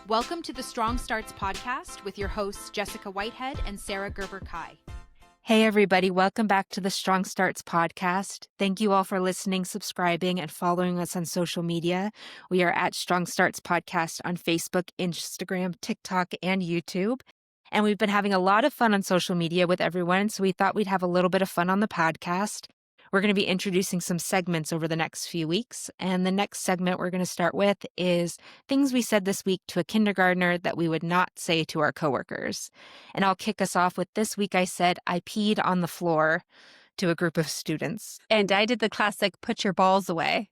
Welcome to the Strong Starts podcast with your hosts, Jessica Whitehead and Sarah Gerber-Kai. Hey, everybody. Welcome back to the Strong Starts podcast. Thank you all for listening, subscribing, and following us on social media. We are at Strong Starts Podcast on Facebook, Instagram, TikTok, and YouTube. And we've been having a lot of fun on social media with everyone, so we thought we'd have a little bit of fun on the podcast. We're going to be introducing some segments over the next few weeks. And the next segment we're going to start with is things we said this week to a kindergartner that we would not say to our coworkers. And I'll kick us off with this week I said, I peed on the floor to a group of students. And I did the classic, put your balls away.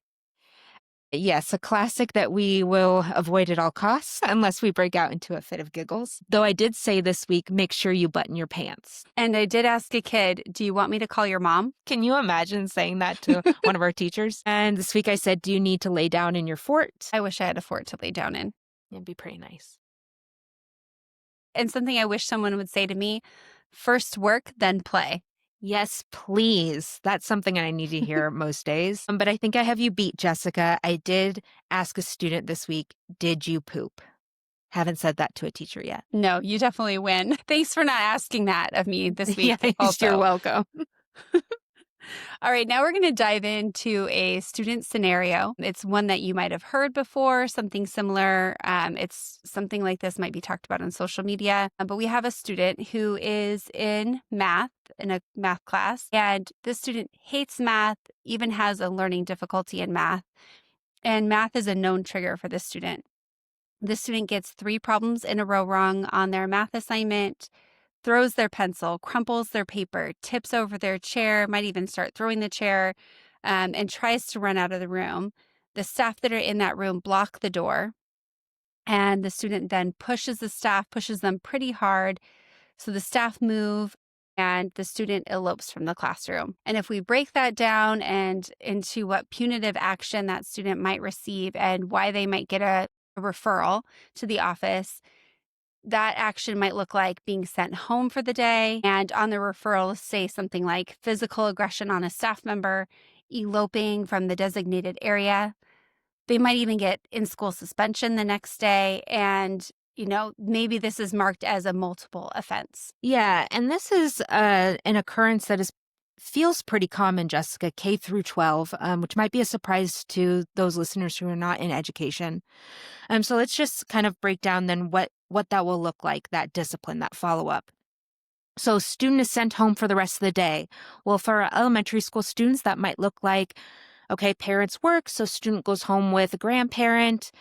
Yes, a classic that we will avoid at all costs unless we break out into a fit of giggles. Though I did say this week, make sure you button your pants. And I did ask a kid, do you want me to call your mom? Can you imagine saying that to one of our teachers? And this week I said, do you need to lay down in your fort? I wish I had a fort to lay down in. It'd be pretty nice. And something I wish someone would say to me, first work, then play. Yes, please. That's something I need to hear most days. But I think I have you beat, Jessica. I did ask a student this week, did you poop? Haven't said that to a teacher yet. No, you definitely win. Thanks for not asking that of me this week. Yes, you're welcome. All right, now we're going to dive into a student scenario. It's one that you might have heard before, something similar. It's something like this might be talked about on social media. But we have a student who is in math, in a math class, and this student hates math, even has a learning difficulty in math. And math is a known trigger for this student. This student gets 3 problems in a row wrong on their math assignment, throws their pencil, crumples their paper, tips over their chair, might even start throwing the chair, and tries to run out of the room. The staff that are in that room block the door, and the student then pushes them pretty hard. So the staff move, and the student elopes from the classroom. And if we break that down and into what punitive action that student might receive and why they might get a referral to the office, that action might look like being sent home for the day, and on the referral say something like physical aggression on a staff member, eloping from the designated area. They might even get in-school suspension the next day, and maybe this is marked as a multiple offense. Yeah, and this is an occurrence that feels pretty common, Jessica, K through 12, which might be a surprise to those listeners who are not in education. So let's just kind of break down then what that will look like, that discipline, that follow-up. So student is sent home for the rest of the day. Well, for our elementary school students, that might look like, okay, parents work, so student goes home with a grandparent.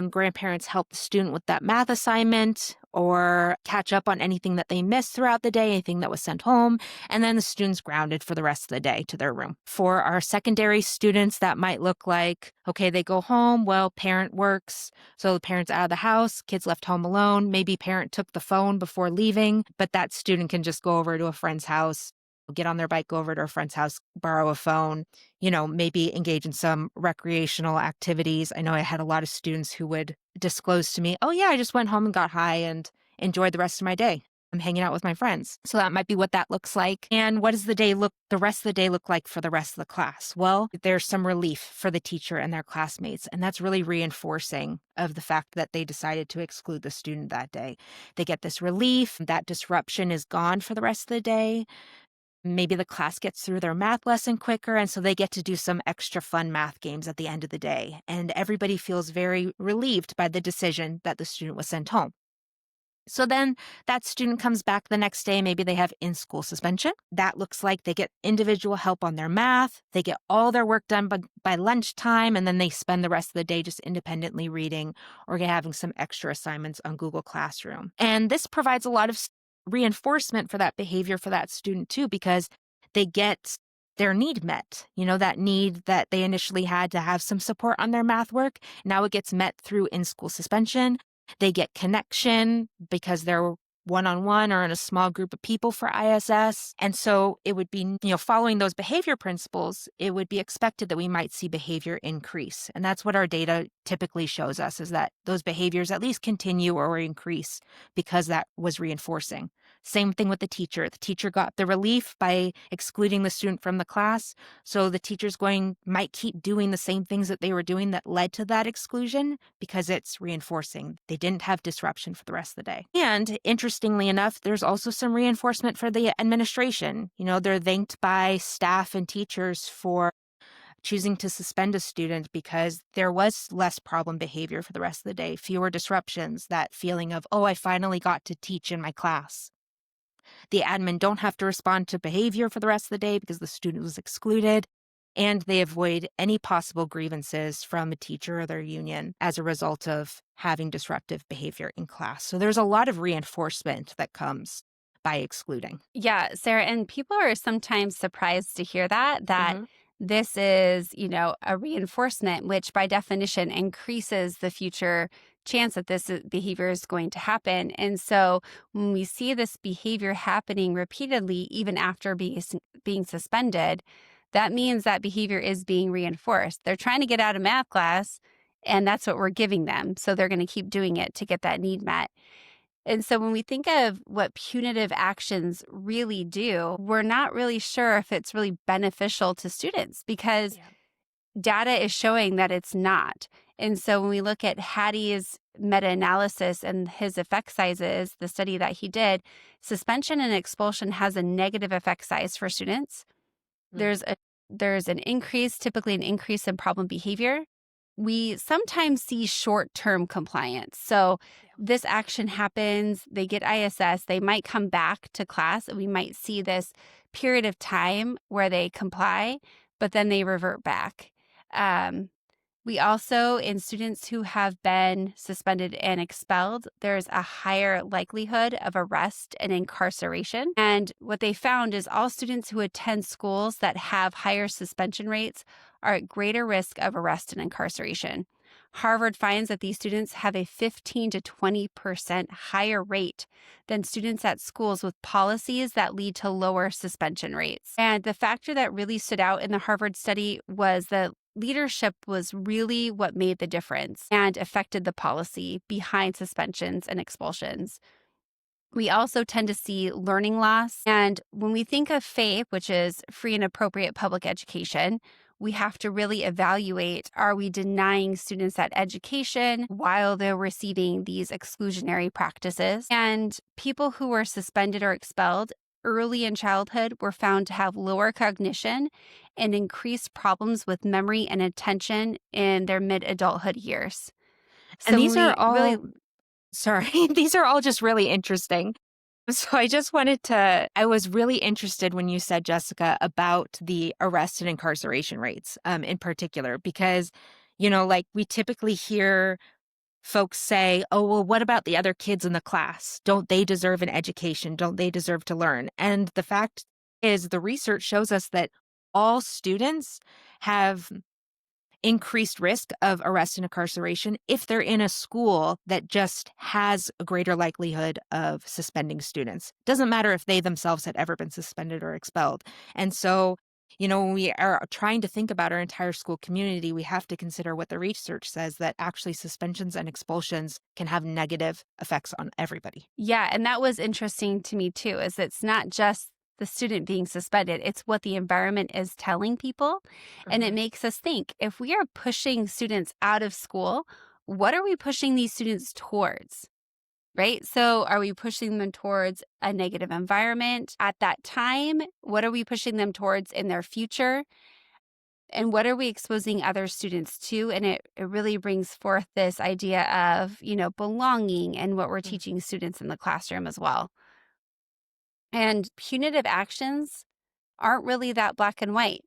Grandparents help the student with that math assignment or catch up on anything that they missed throughout the day, anything that was sent home, and then the student's grounded for the rest of the day to their room. For our secondary students, that might look like, okay, they go home, well, parent works, so the parent's out of the house, kids left home alone, maybe parent took the phone before leaving, but that student can just go over to a friend's house, get on their bike, go over to a friend's house, borrow a phone, maybe engage in some recreational activities. I know I had a lot of students who would disclose to me, oh yeah, I just went home and got high and enjoyed the rest of my day. I'm hanging out with my friends. So that might be what that looks like. And what does the rest of the day look like for the rest of the class? Well, there's some relief for the teacher and their classmates. And that's really reinforcing of the fact that they decided to exclude the student that day. They get this relief. That disruption is gone for the rest of the day. Maybe the class gets through their math lesson quicker, and so they get to do some extra fun math games at the end of the day. And everybody feels very relieved by the decision that the student was sent home. So then that student comes back the next day. Maybe they have in-school suspension. That looks like they get individual help on their math. They get all their work done by lunchtime, and then they spend the rest of the day just independently reading or having some extra assignments on Google Classroom. And this provides a lot of reinforcement for that behavior for that student too, because they get their need met, that need that they initially had to have some support on their math work. Now it gets met through in-school suspension. They get connection because they're one-on-one or in a small group of people for ISS. And so it would be, following those behavior principles, it would be expected that we might see behavior increase. And that's what our data typically shows us, is that those behaviors at least continue or increase because that was reinforcing. Same thing with the teacher. The teacher got the relief by excluding the student from the class. So the teacher's might keep doing the same things that they were doing that led to that exclusion because it's reinforcing. They didn't have disruption for the rest of the day. And interestingly enough, there's also some reinforcement for the administration. They're thanked by staff and teachers for choosing to suspend a student because there was less problem behavior for the rest of the day, fewer disruptions, that feeling of, oh, I finally got to teach in my class. The admin don't have to respond to behavior for the rest of the day because the student was excluded, and they avoid any possible grievances from a teacher or their union as a result of having disruptive behavior in class. So there's a lot of reinforcement that comes by excluding. Yeah, Sarah, and people are sometimes surprised to hear that Mhm. this is, a reinforcement, which by definition increases the future chance that this behavior is going to happen. And so when we see this behavior happening repeatedly, even after being suspended, that means that behavior is being reinforced. They're trying to get out of math class, and that's what we're giving them. So they're going to keep doing it to get that need met. And so when we think of what punitive actions really do, we're not really sure if it's really beneficial to students because data is showing that it's not. And so when we look at Hattie's meta-analysis and his effect sizes, the study that he did, suspension and expulsion has a negative effect size for students. Mm. There's typically an increase in problem behavior. We sometimes see short-term compliance. So this action happens, they get ISS, they might come back to class, and we might see this period of time where they comply, but then they revert back. We also, in students who have been suspended and expelled, there's a higher likelihood of arrest and incarceration. And what they found is all students who attend schools that have higher suspension rates are at greater risk of arrest and incarceration. Harvard finds that these students have a 15 to 20% higher rate than students at schools with policies that lead to lower suspension rates. And the factor that really stood out in the Harvard study was that leadership was really what made the difference and affected the policy behind suspensions and expulsions. We also tend to see learning loss. And when we think of FAPE, which is free and appropriate public education, we have to really evaluate, are we denying students that education while they're receiving these exclusionary practices? And people who were suspended or expelled early in childhood were found to have lower cognition and increased problems with memory and attention in their mid-adulthood years. And So these are all, really, sorry, these are all just really interesting. So I was really interested when you said, Jessica, about the arrest and incarceration rates in particular, because, like we typically hear folks say, oh, well, what about the other kids in the class? Don't they deserve an education? Don't they deserve to learn? And the fact is, the research shows us that all students have increased risk of arrest and incarceration if they're in a school that just has a greater likelihood of suspending students. Doesn't matter if they themselves had ever been suspended or expelled. And so, when we are trying to think about our entire school community, we have to consider what the research says, that actually suspensions and expulsions can have negative effects on everybody. yeah, and that was interesting to me too, is it's not just the student being suspended, it's what the environment is telling people. And it makes us think, if we are pushing students out of school, what are we pushing these students towards? Right? So are we pushing them towards a negative environment at that time? What are we pushing them towards in their future? And what are we exposing other students to? And it really brings forth this idea of, belonging and what we're teaching students in the classroom as well. And punitive actions aren't really that black and white.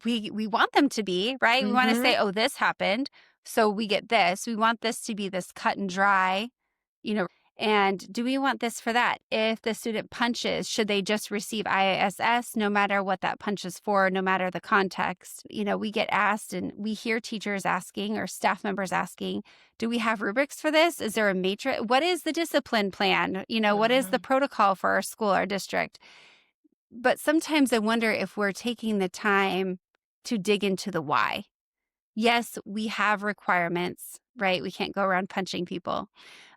We want them to be, right? We want to say, oh, this happened, so we get this. We want this to be this cut and dry, and do we want this for that? If the student punches, should they just receive ISS no matter what that punch is for, no matter the context? We get asked, and we hear teachers asking or staff members asking, do we have rubrics for this? Is there a matrix? What is the discipline plan? What is the protocol for our school, our district? But sometimes I wonder if we're taking the time to dig into the why. Yes, we have requirements, right? We can't go around punching people.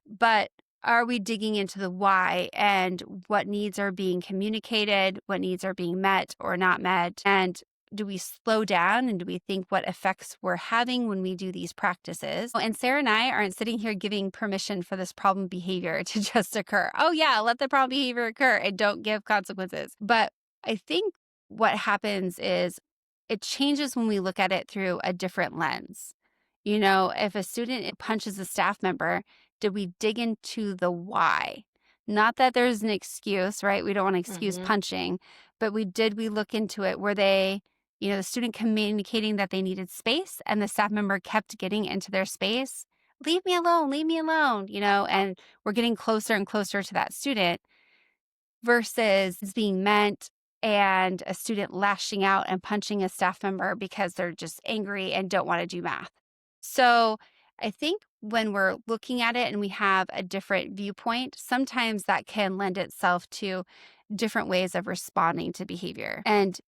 But are we digging into the why and what needs are being communicated, what needs are being met or not met? And do we slow down and do we think what effects we're having when we do these practices? And Sarah and I aren't sitting here giving permission for this problem behavior to just occur. Oh, yeah, let the problem behavior occur and don't give consequences. But I think what happens is it changes when we look at it through a different lens. If a student punches a staff member, did we dig into the why? Not that there's an excuse, right? We don't want to excuse punching, but did we look into it? Were they, the student communicating that they needed space and the staff member kept getting into their space? Leave me alone, and we're getting closer and closer to that student versus being meant and a student lashing out and punching a staff member because they're just angry and don't want to do math. So I think when we're looking at it and we have a different viewpoint, sometimes that can lend itself to different ways of responding to behavior. And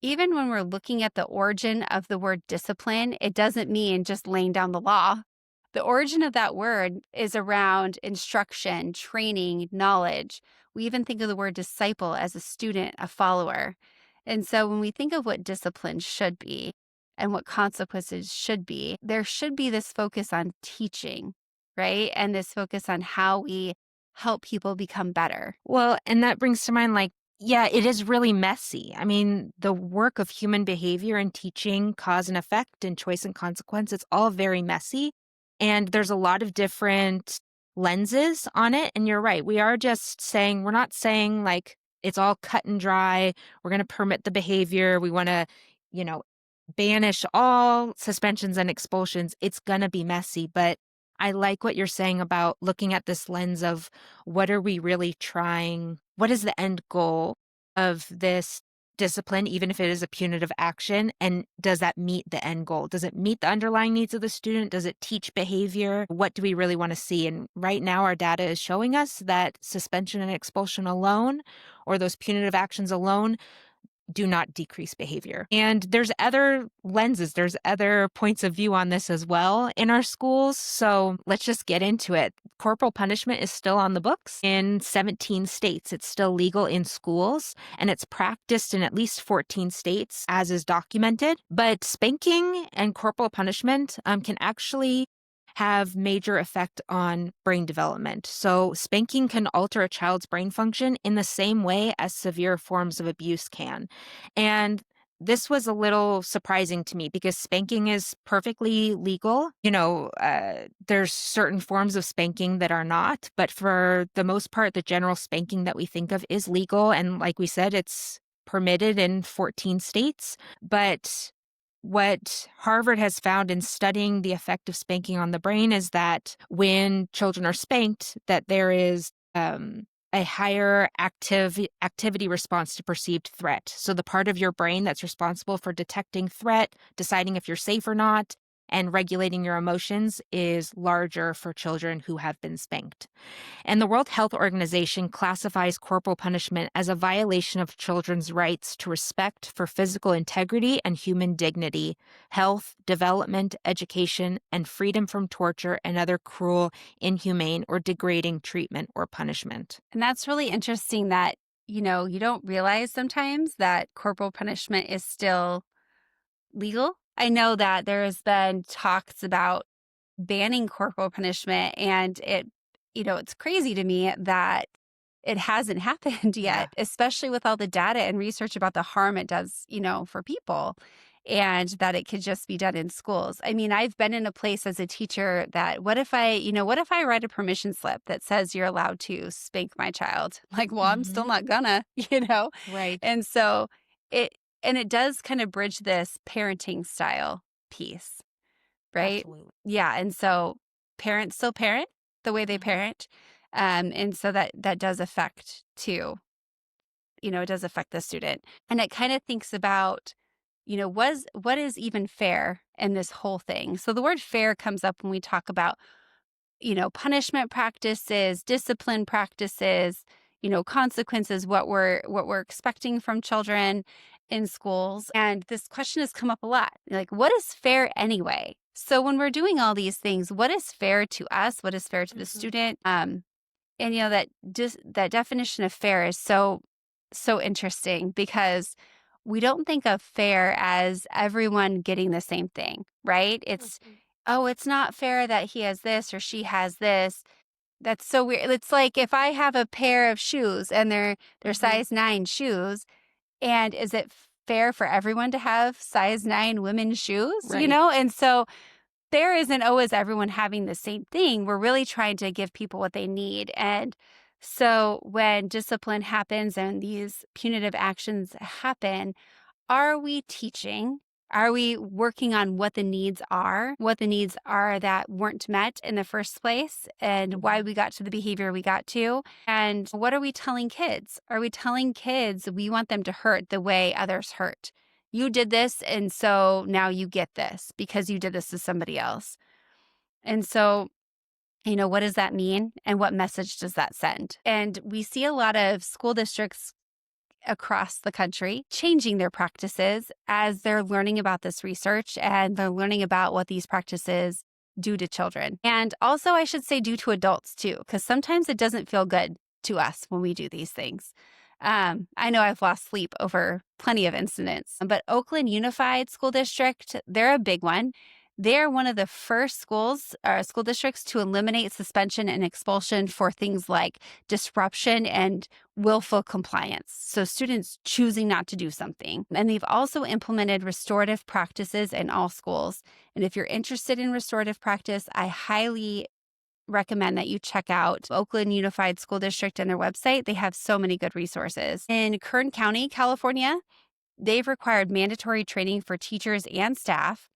even when we're looking at the origin of the word discipline, it doesn't mean just laying down the law. The origin of that word is around instruction, training, knowledge. We even think of the word disciple as a student, a follower. And so when we think of what discipline should be and what consequences should be, there should be this focus on teaching, right? And this focus on how we help people become better. Well, and that brings to mind, yeah, it is really messy. I mean, the work of human behavior and teaching, cause and effect, and choice and consequence, it's all very messy. And there's a lot of different lenses on it. And you're right. We're not saying it's all cut and dry. We're going to permit the behavior. We want to, banish all suspensions and expulsions. It's going to be messy. But I like what you're saying about looking at this lens of what are we really trying? What is the end goal of this discipline, even if it is a punitive action? And does that meet the end goal? Does it meet the underlying needs of the student? Does it teach behavior? What do we really want to see? And right now, our data is showing us that suspension and expulsion alone, or those punitive actions alone, do not decrease behavior. And there's other lenses, there's other points of view on this as well in our schools. So let's just get into it. Corporal punishment is still on the books in 17 states. It's still legal in schools, and it's practiced in at least 14 states, as is documented. But spanking and corporal punishment can actually have major effect on brain development. So spanking can alter a child's brain function in the same way as severe forms of abuse can. And this was a little surprising to me because spanking is perfectly legal. There's certain forms of spanking that are not, but for the most part, the general spanking that we think of is legal. And like we said, it's permitted in 14 states. But what Harvard has found in studying the effect of spanking on the brain is that when children are spanked, that there is a higher activity response to perceived threat. So the part of your brain that's responsible for detecting threat, deciding if you're safe or not, and regulating your emotions is larger for children who have been spanked. And the World Health Organization classifies corporal punishment as a violation of children's rights to respect for physical integrity and human dignity, health, development, education, and freedom from torture and other cruel, inhumane, or degrading treatment or punishment. And that's really interesting that, you don't realize sometimes that corporal punishment is still legal. I know that there has been talks about banning corporal punishment, and it's crazy to me that it hasn't happened yet, especially with all the data and research about the harm it does, for people, and that it could just be done in schools. I mean, I've been in a place as a teacher that what if I write a permission slip that says you're allowed to spank my child? I'm still not gonna, Right. And so it does kind of bridge this parenting style piece, right? Absolutely. Yeah. And so parents still parent the way they parent. And so that does affect too, it does affect the student. And it kind of thinks about, what is even fair in this whole thing? So the word fair comes up when we talk about, punishment practices, discipline practices, consequences, what we're expecting from children in schools. And this question has come up a lot. What is fair anyway? So when we're doing all these things, what is fair to us? What is fair to the student? And that just that definition of fair is so interesting because we don't think of fair as everyone getting the same thing, right? It's oh, it's not fair that he has this or she has this. That's so weird. It's like if I have a pair of shoes and they're size 9 shoes, and is it fair for everyone to have size 9 women's shoes, Right. And so there isn't always everyone having the same thing. We're really trying to give people what they need. And so when discipline happens and these punitive actions happen, are we teaching? Are we working on what the needs are that weren't met in the first place and why we got to the behavior we got to? And what are we telling kids? Are we telling kids we want them to hurt the way others hurt? You did this, and so now you get this because you did this to somebody else. And so, what does that mean? And what message does that send? And we see a lot of school districts across the country changing their practices as they're learning about this research and they're learning about what these practices do to children. And also, I should say, do to adults too, because sometimes it doesn't feel good to us when we do these things. I know I've lost sleep over plenty of incidents, but Oakland Unified School District, they're a big one. They're one of the first school districts to eliminate suspension and expulsion for things like disruption and willful compliance. So students choosing not to do something. And they've also implemented restorative practices in all schools. And if you're interested in restorative practice, I highly recommend that you check out Oakland Unified School District and their website. They have so many good resources. In Kern County, California, they've required mandatory training for teachers and staff.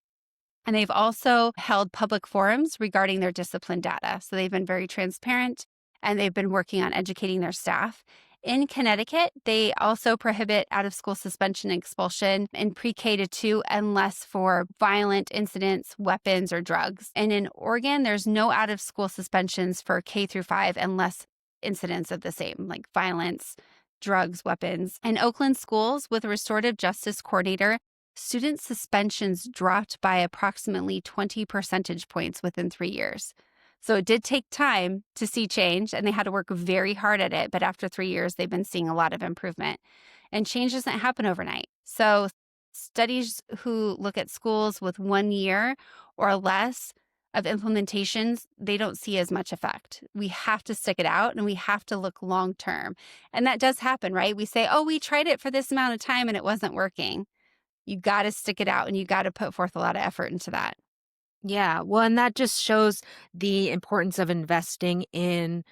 And they've also held public forums regarding their discipline data. So they've been very transparent and they've been working on educating their staff. In Connecticut, they also prohibit out-of-school suspension and expulsion in pre-K to 2 unless for violent incidents, weapons, or drugs. And in Oregon, there's no out-of-school suspensions for K through 5 unless incidents of the same, like violence, drugs, weapons. In Oakland schools, with a restorative justice coordinator, student suspensions dropped by approximately 20 percentage points within 3 years. So it did take time to see change, and they had to work very hard at it. But after 3 years, they've been seeing a lot of improvement. And change doesn't happen overnight. So studies who look at schools with 1 year or less of implementations, they don't see as much effect. We have to stick it out and we have to look long term. And that does happen, right? We say, oh, we tried it for this amount of time and it wasn't working. You got to stick it out and you got to put forth a lot of effort into that. Yeah. Well, and that just shows the importance of investing in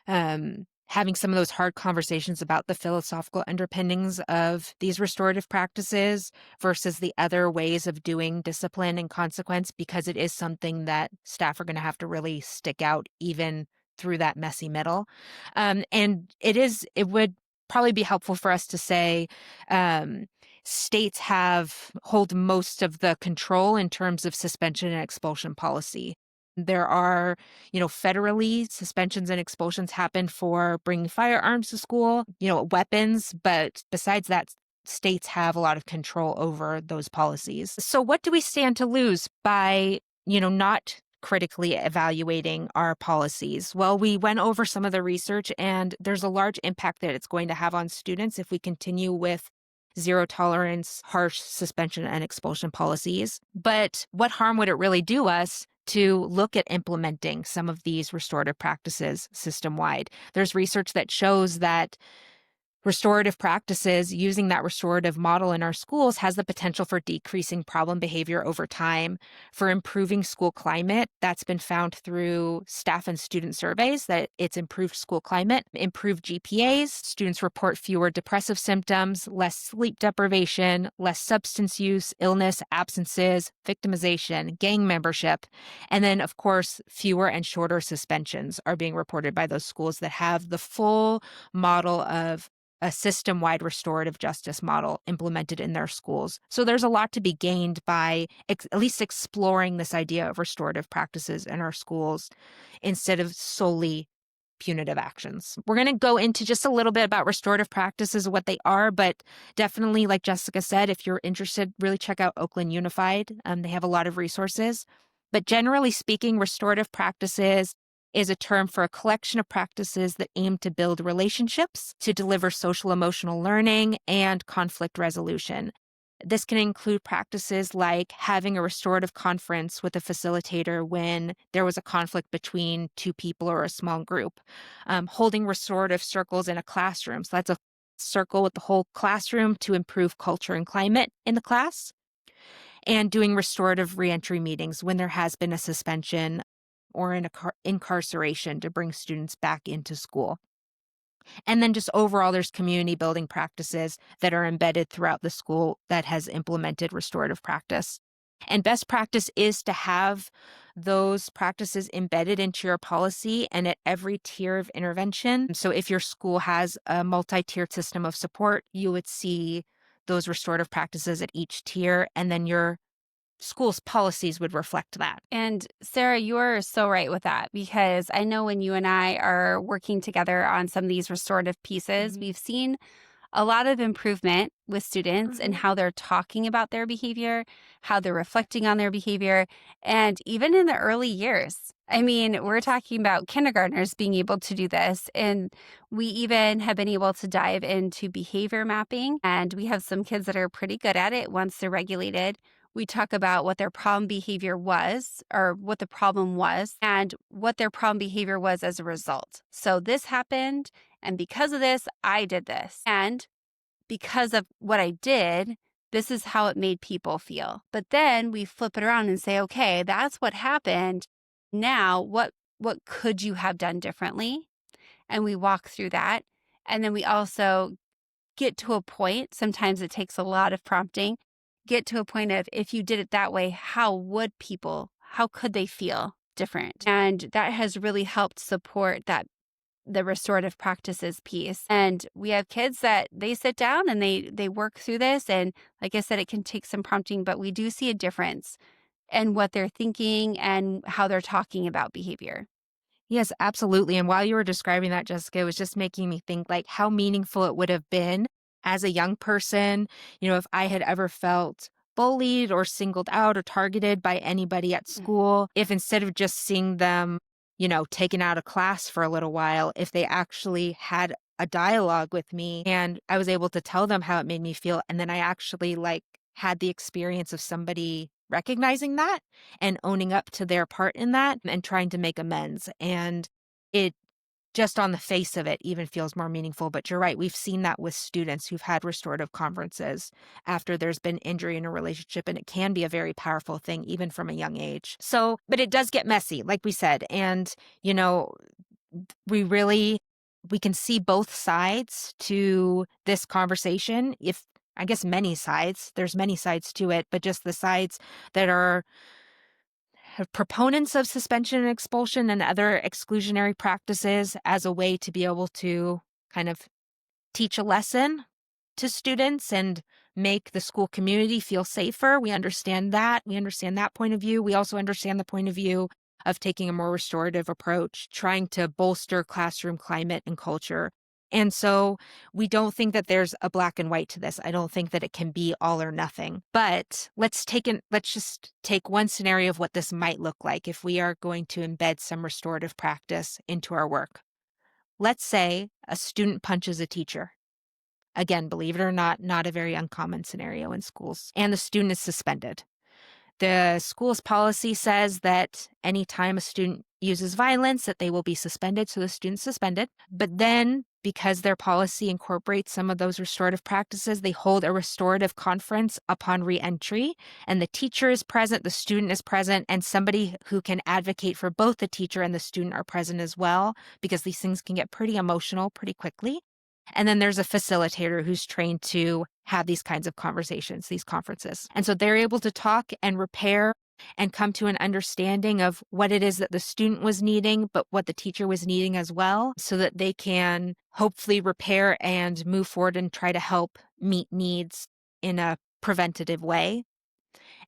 having some of those hard conversations about the philosophical underpinnings of these restorative practices versus the other ways of doing discipline and consequence, because it is something that staff are going to have to really stick out even through that messy middle. And it would probably be helpful for us to say, states hold most of the control in terms of suspension and expulsion policy. There are, federally suspensions and expulsions happen for bringing firearms to school, weapons, but besides that, states have a lot of control over those policies. So what do we stand to lose by, not critically evaluating our policies? Well, we went over some of the research, and there's a large impact that it's going to have on students if we continue with zero tolerance, harsh suspension and expulsion policies. But what harm would it really do us to look at implementing some of these restorative practices system-wide? There's research that shows that restorative practices, using that restorative model in our schools, has the potential for decreasing problem behavior over time, for improving school climate. That's been found through staff and student surveys that it's improved school climate, improved GPAs. Students report fewer depressive symptoms, less sleep deprivation, less substance use, illness, absences, victimization, gang membership. And then, of course, fewer and shorter suspensions are being reported by those schools that have the full model of a system-wide restorative justice model implemented in their schools. So there's a lot to be gained by at least exploring this idea of restorative practices in our schools instead of solely punitive actions. We're going to go into just a little bit about restorative practices, what they are, but definitely, like Jessica said, if you're interested, really check out Oakland Unified. They have a lot of resources. But generally speaking, restorative practices is a term for a collection of practices that aim to build relationships, to deliver social emotional learning, and conflict resolution. This can include practices like having a restorative conference with a facilitator when there was a conflict between two people or a small group, holding restorative circles in a classroom. So that's a circle with the whole classroom to improve culture and climate in the class, and doing restorative reentry meetings when there has been a suspension or an incarceration to bring students back into school. And then just overall, there's community building practices that are embedded throughout the school that has implemented restorative practice. And best practice is to have those practices embedded into your policy and at every tier of intervention. So if your school has a multi-tiered system of support, you would see those restorative practices at each tier, and then your school's policies would reflect that. And Sarah, you're so right with that, because I know when you and I are working together on some of these restorative pieces, we've seen a lot of improvement with students and how they're talking about their behavior, how they're reflecting on their behavior, and even in the early years. I mean, we're talking about kindergartners being able to do this, and we even have been able to dive into behavior mapping, and we have some kids that are pretty good at it once they're regulated. We talk about what their problem behavior was, or what the problem was, and what their problem behavior was as a result. So this happened, and because of this, I did this. And because of what I did, this is how it made people feel. But then we flip it around and say, okay, that's what happened. Now, what could you have done differently? And we walk through that. And then we also get to a point, sometimes it takes a lot of prompting, get to a point of, if you did it that way, how could they feel different? And that has really helped support the restorative practices piece. And we have kids that they sit down and they work through this. And like I said, it can take some prompting, but we do see a difference in what they're thinking and how they're talking about behavior. Yes, absolutely. And while you were describing that, Jessica, it was just making me think like how meaningful it would have been as a young person, if I had ever felt bullied or singled out or targeted by anybody at school, if instead of just seeing them, taken out of class for a little while, if they actually had a dialogue with me and I was able to tell them how it made me feel. And then I actually had the experience of somebody recognizing that and owning up to their part in that and trying to make amends. And it just on the face of it even feels more meaningful. But you're right. We've seen that with students who've had restorative conferences after there's been injury in a relationship. And it can be a very powerful thing, even from a young age. So, but it does get messy, like we said. And, we can see both sides to this conversation. I guess many sides, there's many sides to it, but just the sides that are proponents of suspension and expulsion and other exclusionary practices as a way to be able to kind of teach a lesson to students and make the school community feel safer. We understand that. We understand that point of view. We also understand the point of view of taking a more restorative approach, trying to bolster classroom climate and culture. And so we don't think that there's a black and white to this. I don't think that it can be all or nothing. But let's just take one scenario of what this might look like if we are going to embed some restorative practice into our work. Let's say a student punches a teacher. Again, believe it or not a very uncommon scenario in schools. And the student is suspended. The school's policy says that anytime a student uses violence, that they will be suspended. So the student's suspended. But then, because their policy incorporates some of those restorative practices, they hold a restorative conference upon reentry. And the teacher is present, the student is present, and somebody who can advocate for both the teacher and the student are present as well, because these things can get pretty emotional pretty quickly. And then there's a facilitator who's trained to have these kinds of conversations, these conferences. And so they're able to talk and repair and come to an understanding of what it is that the student was needing, but what the teacher was needing as well, so that they can hopefully repair and move forward and try to help meet needs in a preventative way.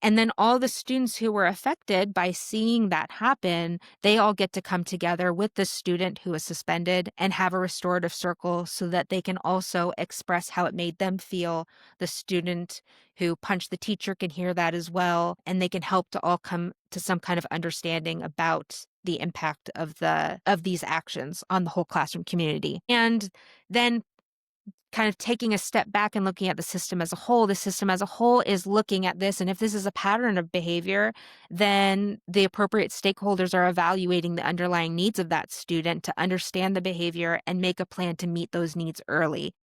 And then all the students who were affected by seeing that happen, they all get to come together with the student who was suspended and have a restorative circle so that they can also express how it made them feel. The student who punched the teacher can hear that as well, and they can help to all come to some kind of understanding about the impact of these actions on the whole classroom community. And then kind of taking a step back and looking at the system as a whole is looking at this. And if this is a pattern of behavior, then the appropriate stakeholders are evaluating the underlying needs of that student to understand the behavior and make a plan to meet those needs early.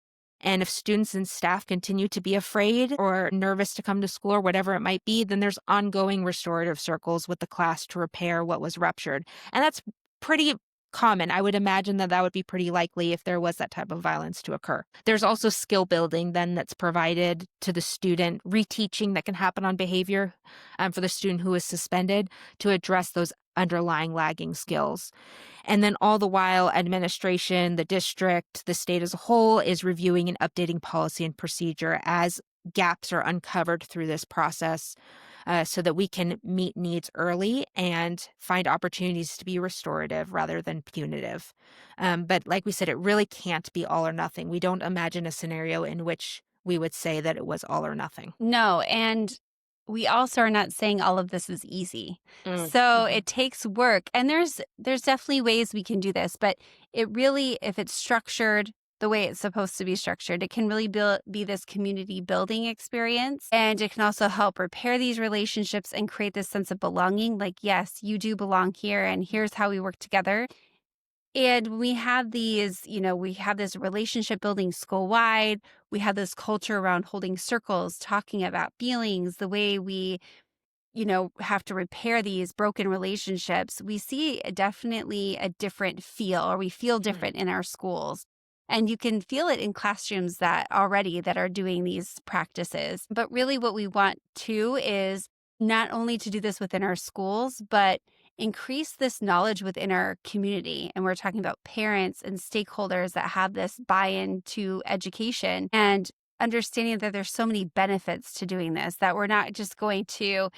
And if students and staff continue to be afraid or nervous to come to school or whatever it might be, then there's ongoing restorative circles with the class to repair what was ruptured. And that's pretty common. I would imagine that would be pretty likely if there was that type of violence to occur. There's also skill building then that's provided to the student, reteaching that can happen on behavior for the student who is suspended to address those underlying lagging skills. And then all the while, administration, the district, the state as a whole is reviewing and updating policy and procedure as gaps are uncovered through this process so that we can meet needs early and find opportunities to be restorative rather than punitive. But like we said, it really can't be all or nothing. We don't imagine a scenario in which we would say that it was all or nothing. No, and we also are not saying all of this is easy. So it takes work. And there's definitely ways we can do this, but it really, if it's structured the way it's supposed to be structured, it can really be this community building experience. And it can also help repair these relationships and create this sense of belonging. Like, yes, you do belong here, and here's how we work together. And we have these, we have this relationship building school-wide. We have this culture around holding circles, talking about feelings, the way we, have to repair these broken relationships. We see definitely a different feel, or we feel different in our schools. And you can feel it in classrooms that are doing these practices. But really what we want to is not only to do this within our schools, but increase this knowledge within our community. And we're talking about parents and stakeholders that have this buy-in to education and understanding that there's so many benefits to doing this, that we're not just going to,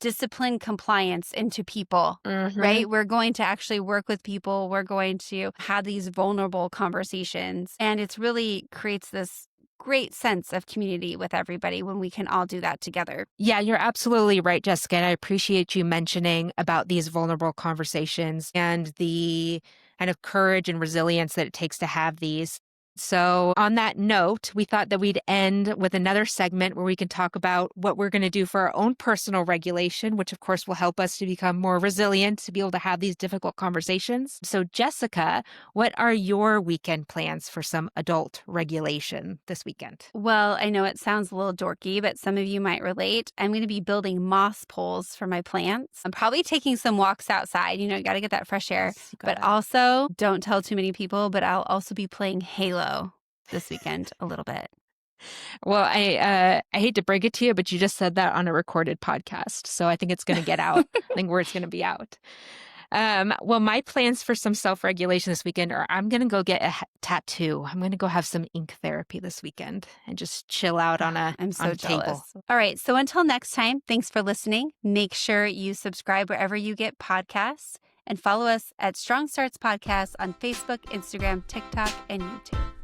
discipline compliance into people, right? We're going to actually work with people. We're going to have these vulnerable conversations. And it's really creates this great sense of community with everybody when we can all do that together. Yeah, you're absolutely right, Jessica. And I appreciate you mentioning about these vulnerable conversations and the kind of courage and resilience that it takes to have these. So on that note, we thought that we'd end with another segment where we can talk about what we're going to do for our own personal regulation, which of course will help us to become more resilient, to be able to have these difficult conversations. So Jessica, what are your weekend plans for some adult regulation this weekend? Well, I know it sounds a little dorky, but some of you might relate. I'm going to be building moss poles for my plants. I'm probably taking some walks outside. You got to get that fresh air. But also, don't tell too many people, but I'll also be playing Halo this weekend a little bit. Well, I hate to break it to you, but you just said that on a recorded podcast. So I think it's going to get out. I think word's going to be out. Well, my plans for some self-regulation this weekend are I'm going to go get a tattoo. I'm going to go have some ink therapy this weekend and just chill out on a table. All right. So until next time, thanks for listening. Make sure you subscribe wherever you get podcasts and follow us at Strong Starts Podcast on Facebook, Instagram, TikTok, and YouTube.